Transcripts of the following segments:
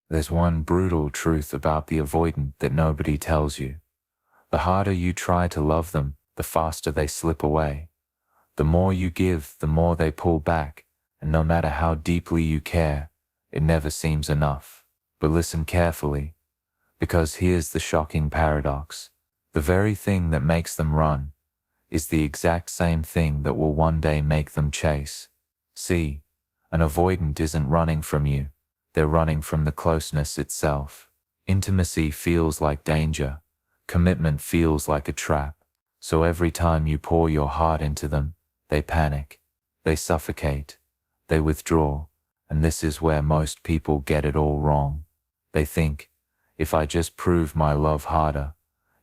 There's one brutal truth about the avoidant that nobody tells you. The harder you try to love them, the faster they slip away. The more you give, the more they pull back, and no matter how deeply you care, it never seems enough. But listen carefully, because here's the shocking paradox. The very thing that makes them run is the exact same thing that will one day make them chase. See, an avoidant isn't running from you, they're running from the closeness itself. Intimacy feels like danger, commitment feels like a trap, so every time you pour your heart into them, they panic, they suffocate, they withdraw, and this is where most people get it all wrong. They think, if I just prove my love harder,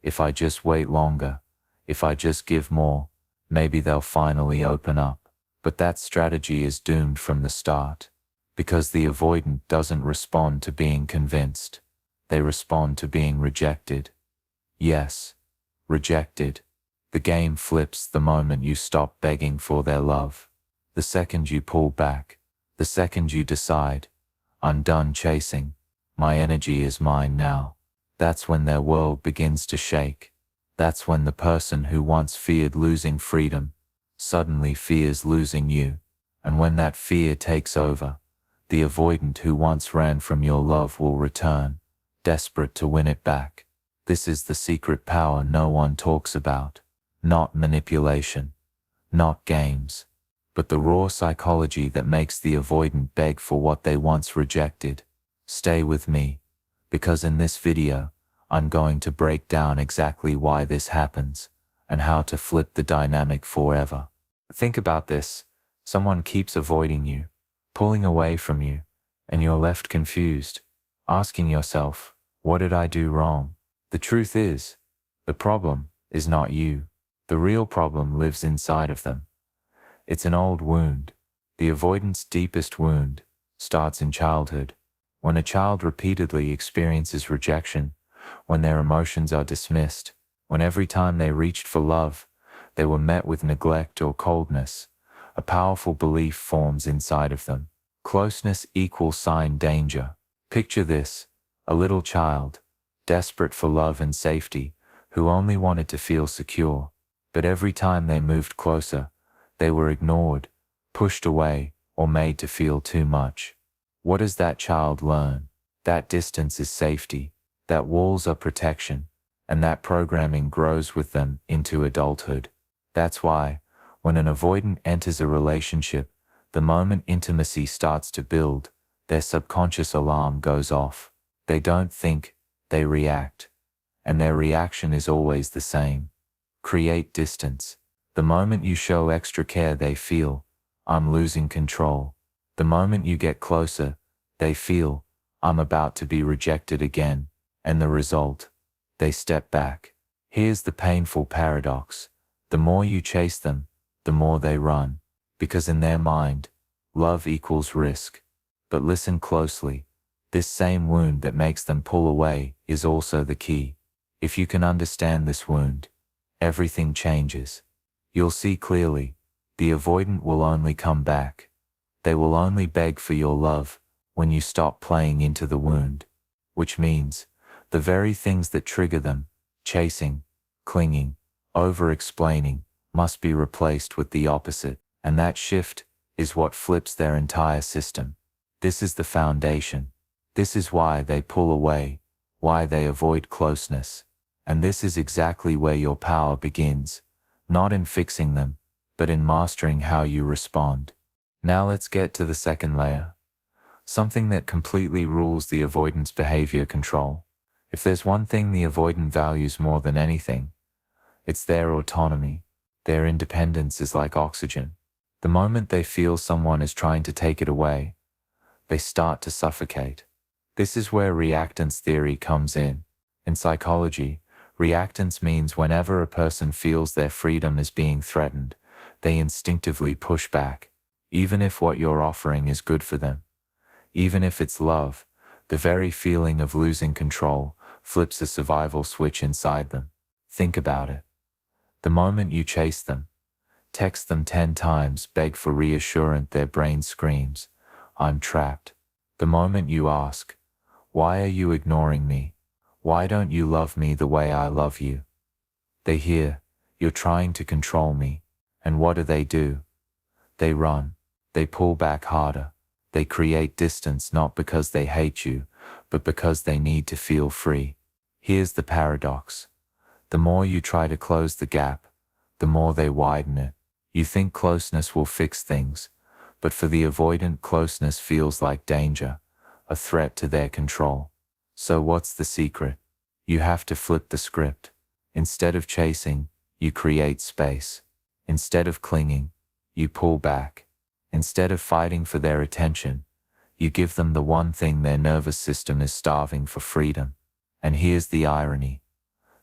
if I just wait longer, if I just give more, maybe they'll finally open up. But that strategy is doomed from the start, because the avoidant doesn't respond to being convinced. They respond to being rejected. Yes, rejected. The game flips the moment you stop begging for their love. The second you pull back, the second you decide, I'm done chasing, my energy is mine now. That's when their world begins to shake. That's when the person who once feared losing freedom suddenly fears losing you. And when that fear takes over, the avoidant who once ran from your love will return, desperate to win it back. This is the secret power no one talks about. Not manipulation, not games, but the raw psychology that makes the avoidant beg for what they once rejected. Stay with me, because in this video, I'm going to break down exactly why this happens, and how to flip the dynamic forever. Think about this. Someone keeps avoiding you, pulling away from you, and you're left confused, asking yourself, what did I do wrong? The truth is, the problem is not you. The real problem lives inside of them. It's an old wound. The avoidant's deepest wound starts in childhood, when a child repeatedly experiences rejection, when their emotions are dismissed, when every time they reached for love, they were met with neglect or coldness. A powerful belief forms inside of them. Closeness equals sign danger. Picture this, a little child, desperate for love and safety, who only wanted to feel secure. But every time they moved closer, they were ignored, pushed away, or made to feel too much. What does that child learn? That distance is safety, that walls are protection, and that programming grows with them into adulthood. That's why, when an avoidant enters a relationship, the moment intimacy starts to build, their subconscious alarm goes off. They don't think, they react. And their reaction is always the same. Create distance. The moment you show extra care, they feel, I'm losing control. The moment you get closer, they feel, I'm about to be rejected again. And the result? They step back. Here's the painful paradox. The more you chase them, the more they run. Because in their mind, love equals risk. But listen closely. This same wound that makes them pull away is also the key. If you can understand this wound, everything changes. You'll see clearly, the avoidant will only come back. They will only beg for your love when you stop playing into the wound. Which means, the very things that trigger them, chasing, clinging, over-explaining, must be replaced with the opposite. And that shift is what flips their entire system. This is the foundation. This is why they pull away, why they avoid closeness. And this is exactly where your power begins, not in fixing them, but in mastering how you respond. Now let's get to the second layer. Something that completely rules the avoidant's behavior control. If there's one thing the avoidant values more than anything, it's their autonomy. Their independence is like oxygen. The moment they feel someone is trying to take it away, they start to suffocate. This is where reactance theory comes in. In psychology, reactance means whenever a person feels their freedom is being threatened, they instinctively push back, even if what you're offering is good for them. Even if it's love, the very feeling of losing control flips a survival switch inside them. Think about it. The moment you chase them, text them 10 times, beg for reassurance, their brain screams, I'm trapped. The moment you ask, Why are you ignoring me? Why don't you love me the way I love you? They hear, you're trying to control me, and what do? They run, they pull back harder, they create distance not because they hate you, but because they need to feel free. Here's the paradox. The more you try to close the gap, the more they widen it. You think closeness will fix things, but for the avoidant, closeness feels like danger, a threat to their control. So what's the secret? You have to flip the script. Instead of chasing, you create space. Instead of clinging, you pull back. Instead of fighting for their attention, you give them the one thing their nervous system is starving for: freedom. And here's the irony.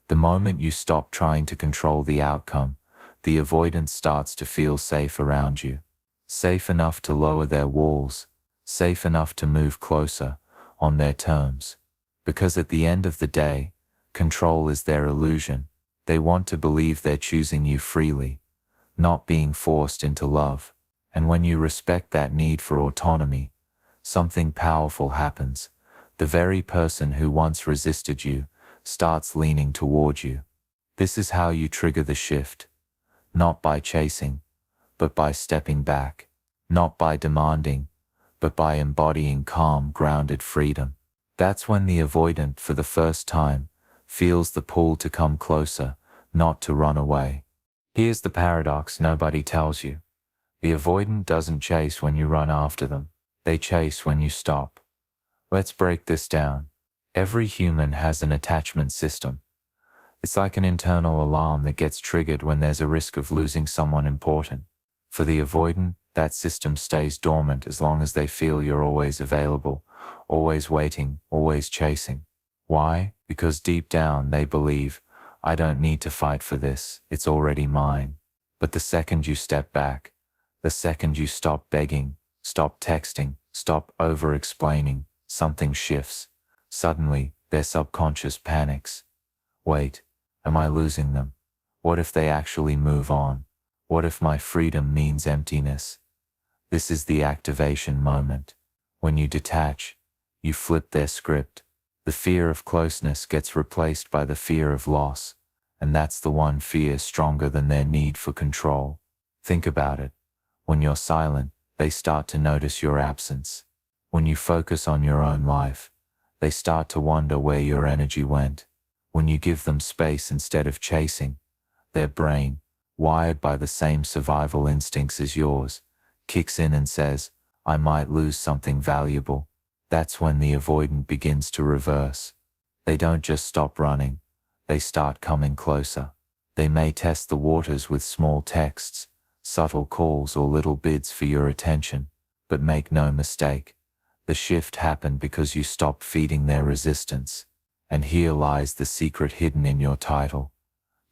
The moment you stop trying to control the outcome, the avoidance starts to feel safe around you. Safe enough to lower their walls, safe enough to move closer, on their terms. Because at the end of the day, control is their illusion. They want to believe they're choosing you freely, not being forced into love. And when you respect that need for autonomy, something powerful happens. The very person who once resisted you starts leaning toward you. This is how you trigger the shift. Not by chasing, but by stepping back. Not by demanding, but by embodying calm, grounded freedom. That's when the avoidant, for the first time, feels the pull to come closer, not to run away. Here's the paradox nobody tells you. The avoidant doesn't chase when you run after them. They chase when you stop. Let's break this down. Every human has an attachment system. It's like an internal alarm that gets triggered when there's a risk of losing someone important. For the avoidant, that system stays dormant as long as they feel you're always available, always waiting, always chasing. Why? Because deep down they believe, I don't need to fight for this, it's already mine. But the second you step back, the second you stop begging, stop texting, stop over-explaining, something shifts. Suddenly, their subconscious panics. Wait, am I losing them? What if they actually move on? What if my freedom means emptiness? This is the activation moment. When you detach, you flip their script. The fear of closeness gets replaced by the fear of loss, and that's the one fear stronger than their need for control. Think about it. When you're silent, they start to notice your absence. When you focus on your own life, they start to wonder where your energy went. When you give them space instead of chasing, their brain, wired by the same survival instincts as yours, kicks in and says, I might lose something valuable. That's when the avoidant begins to reverse. They don't just stop running, they start coming closer. They may test the waters with small texts, subtle calls, or little bids for your attention, but make no mistake, the shift happened because you stopped feeding their resistance. And here lies the secret hidden in your title.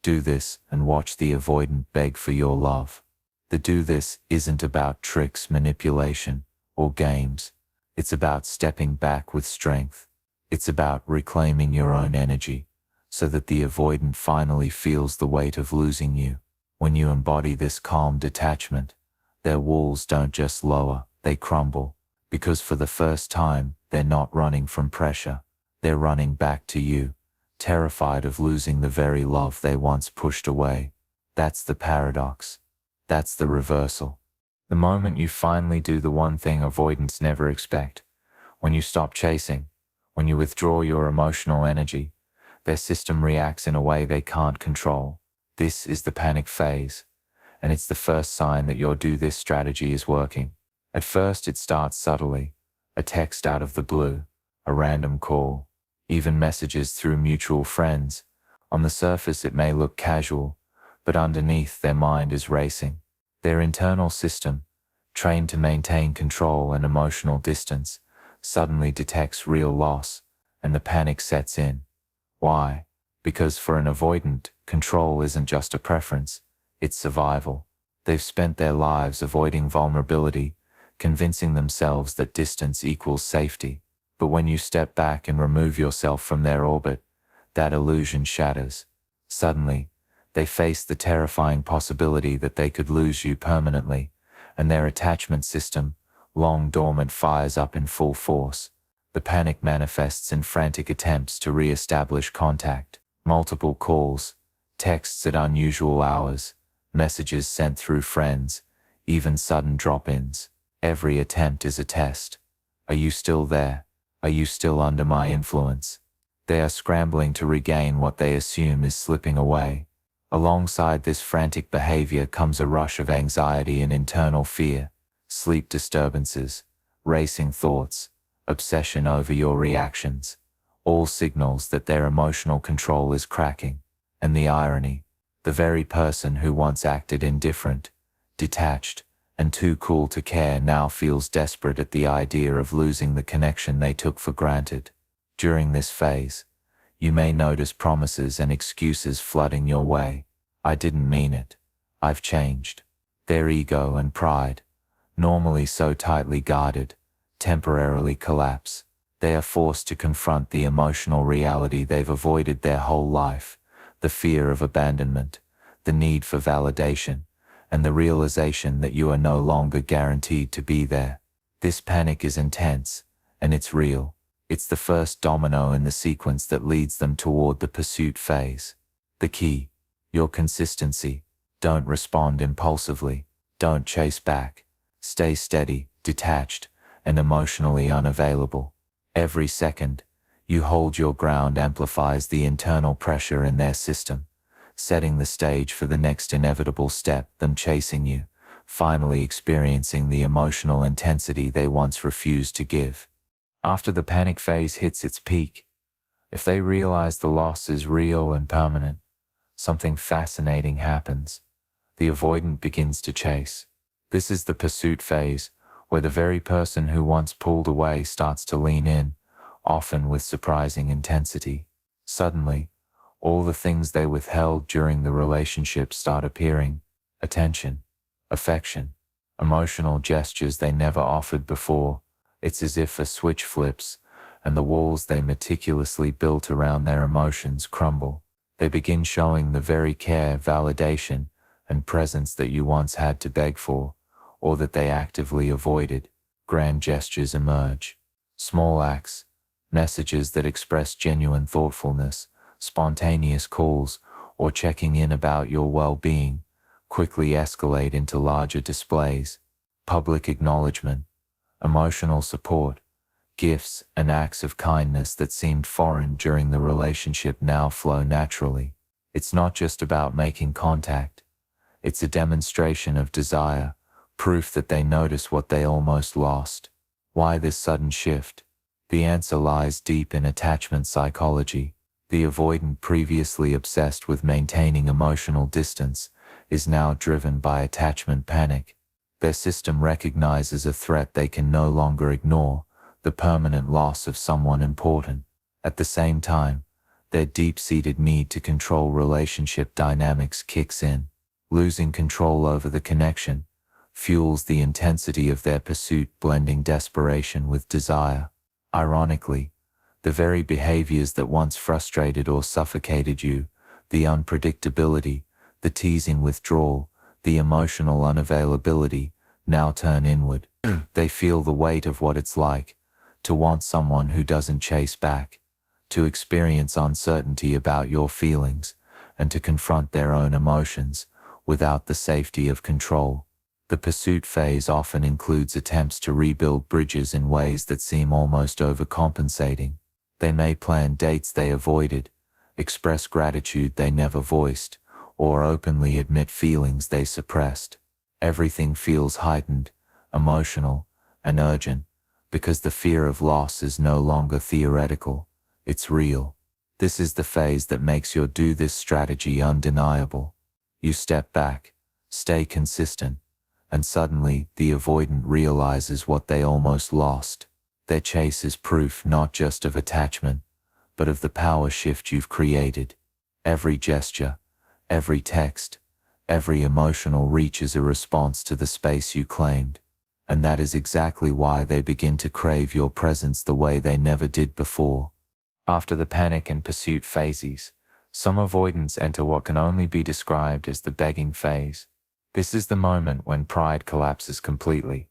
Do this and watch the avoidant beg for your love. The do this isn't about tricks, manipulation, or games. It's about stepping back with strength. It's about reclaiming your own energy, so that the avoidant finally feels the weight of losing you. When you embody this calm detachment, their walls don't just lower, they crumble. Because for the first time, they're not running from pressure. They're running back to you, terrified of losing the very love they once pushed away. That's the paradox. That's the reversal. The moment you finally do the one thing avoidants never expect, when you stop chasing, when you withdraw your emotional energy, their system reacts in a way they can't control. This is the panic phase, and it's the first sign that your do this strategy is working. At first it starts subtly, a text out of the blue, a random call, even messages through mutual friends. On the surface it may look casual, but underneath their mind is racing. Their internal system, trained to maintain control and emotional distance, suddenly detects real loss, and the panic sets in. Why? Because for an avoidant, control isn't just a preference, it's survival. They've spent their lives avoiding vulnerability, convincing themselves that distance equals safety. But when you step back and remove yourself from their orbit, that illusion shatters. Suddenly, they face the terrifying possibility that they could lose you permanently, and their attachment system, long dormant, fires up in full force. The panic manifests in frantic attempts to re-establish contact, multiple calls, texts at unusual hours, messages sent through friends, even sudden drop-ins. Every attempt is a test. Are you still there? Are you still under my influence? They are scrambling to regain what they assume is slipping away. Alongside this frantic behavior comes a rush of anxiety and internal fear, sleep disturbances, racing thoughts, obsession over your reactions, all signals that their emotional control is cracking. And the irony, the very person who once acted indifferent, detached, and too cool to care now feels desperate at the idea of losing the connection they took for granted. During this phase, you may notice promises and excuses flooding your way. I didn't mean it. I've changed. Their ego and pride, normally so tightly guarded, temporarily collapse. They are forced to confront the emotional reality they've avoided their whole life, the fear of abandonment, the need for validation, and the realization that you are no longer guaranteed to be there. This panic is intense, and it's real. It's the first domino in the sequence that leads them toward the pursuit phase. The key: your consistency. Don't respond impulsively. Don't chase back. Stay steady, detached, and emotionally unavailable. Every second you hold your ground amplifies the internal pressure in their system, setting the stage for the next inevitable step, them chasing you, finally experiencing the emotional intensity they once refused to give. After the panic phase hits its peak, if they realize the loss is real and permanent, something fascinating happens. The avoidant begins to chase. This is the pursuit phase, where the very person who once pulled away starts to lean in, often with surprising intensity. Suddenly, all the things they withheld during the relationship start appearing: attention, affection, emotional gestures they never offered before. It's as if a switch flips, and the walls they meticulously built around their emotions crumble. They begin showing the very care, validation, and presence that you once had to beg for, or that they actively avoided. Grand gestures emerge. Small acts, messages that express genuine thoughtfulness, spontaneous calls, or checking in about your well-being, quickly escalate into larger displays. Public acknowledgement, emotional support, gifts and acts of kindness that seemed foreign during the relationship now flow naturally. It's not just about making contact. It's a demonstration of desire, proof that they notice what they almost lost. Why this sudden shift? The answer lies deep in attachment psychology. The avoidant, previously obsessed with maintaining emotional distance, is now driven by attachment panic. Their system recognizes a threat they can no longer ignore: the permanent loss of someone important. At the same time, their deep-seated need to control relationship dynamics kicks in. Losing control over the connection fuels the intensity of their pursuit, blending desperation with desire. Ironically, the very behaviors that once frustrated or suffocated you, the unpredictability, the teasing withdrawal, the emotional unavailability, now turn inward. They feel the weight of what it's like to want someone who doesn't chase back, to experience uncertainty about your feelings, and to confront their own emotions without the safety of control. The pursuit phase often includes attempts to rebuild bridges in ways that seem almost overcompensating. They may plan dates they avoided, express gratitude they never voiced, or openly admit feelings they suppressed. Everything feels heightened, emotional, and urgent, because the fear of loss is no longer theoretical, it's real. This is the phase that makes your do-this strategy undeniable. You step back, stay consistent, and suddenly the avoidant realizes what they almost lost. Their chase is proof not just of attachment, but of the power shift you've created. Every gesture, every text, every emotional reach is a response to the space you claimed. And that is exactly why they begin to crave your presence the way they never did before. After the panic and pursuit phases, some avoidants enter what can only be described as the begging phase. This is the moment when pride collapses completely,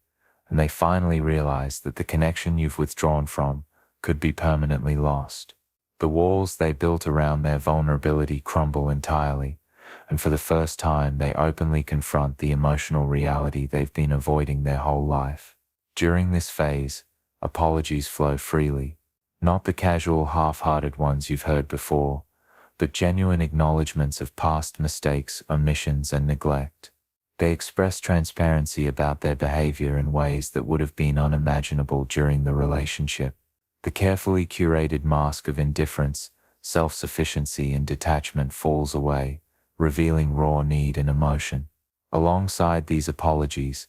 and they finally realize that the connection you've withdrawn from could be permanently lost. The walls they built around their vulnerability crumble entirely, and for the first time they openly confront the emotional reality they've been avoiding their whole life. During this phase, apologies flow freely, not the casual half-hearted ones you've heard before, but genuine acknowledgments of past mistakes, omissions, and neglect. They express transparency about their behavior in ways that would have been unimaginable during the relationship. The carefully curated mask of indifference, self-sufficiency, and detachment falls away, revealing raw need and emotion. Alongside these apologies,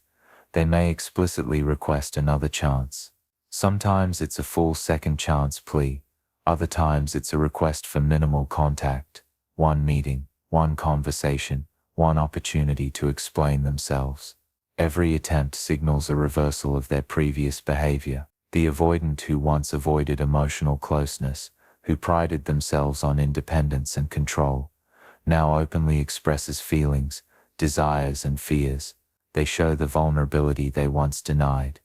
they may explicitly request another chance. Sometimes it's a full second chance plea, other times it's a request for minimal contact, one meeting, one conversation, one opportunity to explain themselves. Every attempt signals a reversal of their previous behavior. The avoidant who once avoided emotional closeness, who prided themselves on independence and control, now openly expresses feelings, desires, and fears. They show the vulnerability they once denied,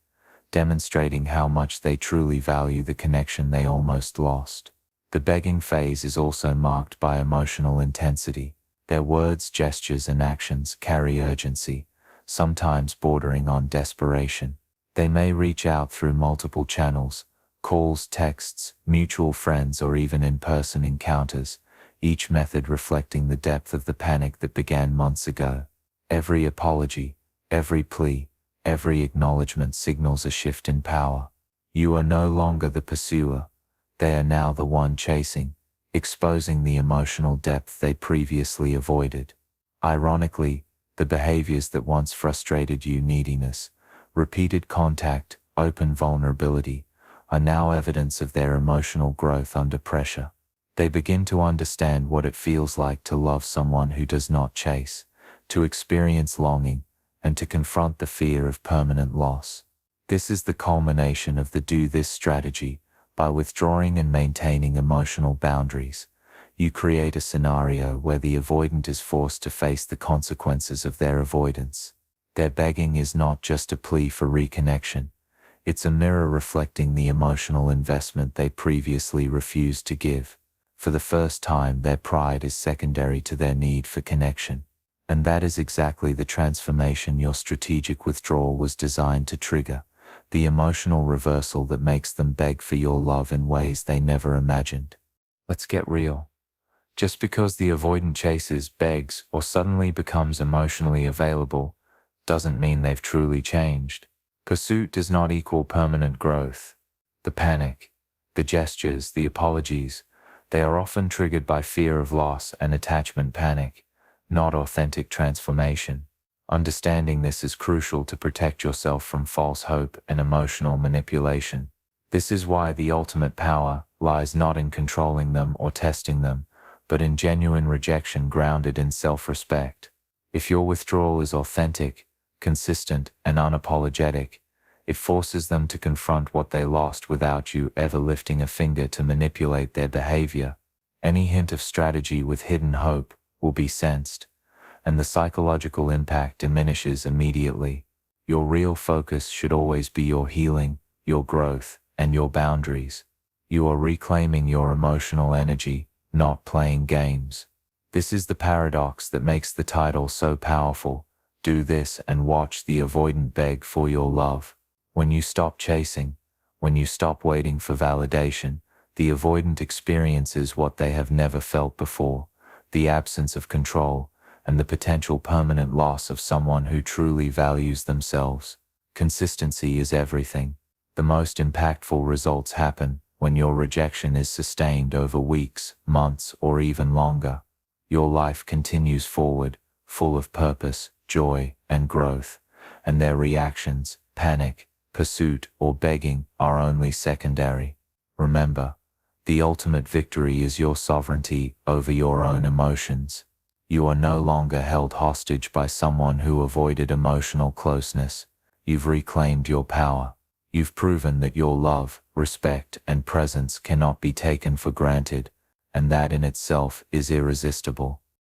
demonstrating how much they truly value the connection they almost lost. The begging phase is also marked by emotional intensity. Their words, gestures, and actions carry urgency, sometimes bordering on desperation. They may reach out through multiple channels, calls, texts, mutual friends, or even in-person encounters, each method reflecting the depth of the panic that began months ago. Every apology, every plea, every acknowledgement signals a shift in power. You are no longer the pursuer, they are now the one chasing, exposing the emotional depth they previously avoided. Ironically, the behaviors that once frustrated you, neediness, repeated contact, open vulnerability, are now evidence of their emotional growth under pressure. They begin to understand what it feels like to love someone who does not chase, to experience longing, and to confront the fear of permanent loss. This is the culmination of the do this strategy. By withdrawing and maintaining emotional boundaries, you create a scenario where the avoidant is forced to face the consequences of their avoidance. Their begging is not just a plea for reconnection, it's a mirror reflecting the emotional investment they previously refused to give. For the first time, their pride is secondary to their need for connection. And that is exactly the transformation your strategic withdrawal was designed to trigger, the emotional reversal that makes them beg for your love in ways they never imagined. Let's get real. Just because the avoidant chases, begs, or suddenly becomes emotionally available, doesn't mean they've truly changed. Pursuit does not equal permanent growth. The panic, the gestures, the apologies, they are often triggered by fear of loss and attachment panic, not authentic transformation. Understanding this is crucial to protect yourself from false hope and emotional manipulation. This is why the ultimate power lies not in controlling them or testing them, but in genuine rejection grounded in self-respect. If your withdrawal is authentic, consistent, and unapologetic, it forces them to confront what they lost without you ever lifting a finger to manipulate their behavior. Any hint of strategy with hidden hope will be sensed, and the psychological impact diminishes immediately. Your real focus should always be your healing, your growth, and your boundaries. You are reclaiming your emotional energy, not playing games. This is the paradox that makes the title so powerful. Do this and watch the avoidant beg for your love. When you stop chasing, when you stop waiting for validation, the avoidant experiences what they have never felt before, the absence of control, and the potential permanent loss of someone who truly values themselves. Consistency is everything. The most impactful results happen when your rejection is sustained over weeks, months, or even longer. Your life continues forward, full of purpose, joy, and growth, and their reactions, panic, pursuit, or begging, are only secondary. Remember, the ultimate victory is your sovereignty over your own emotions. You are no longer held hostage by someone who avoided emotional closeness. You've reclaimed your power. You've proven that your love, respect, and presence cannot be taken for granted, and that in itself is irresistible.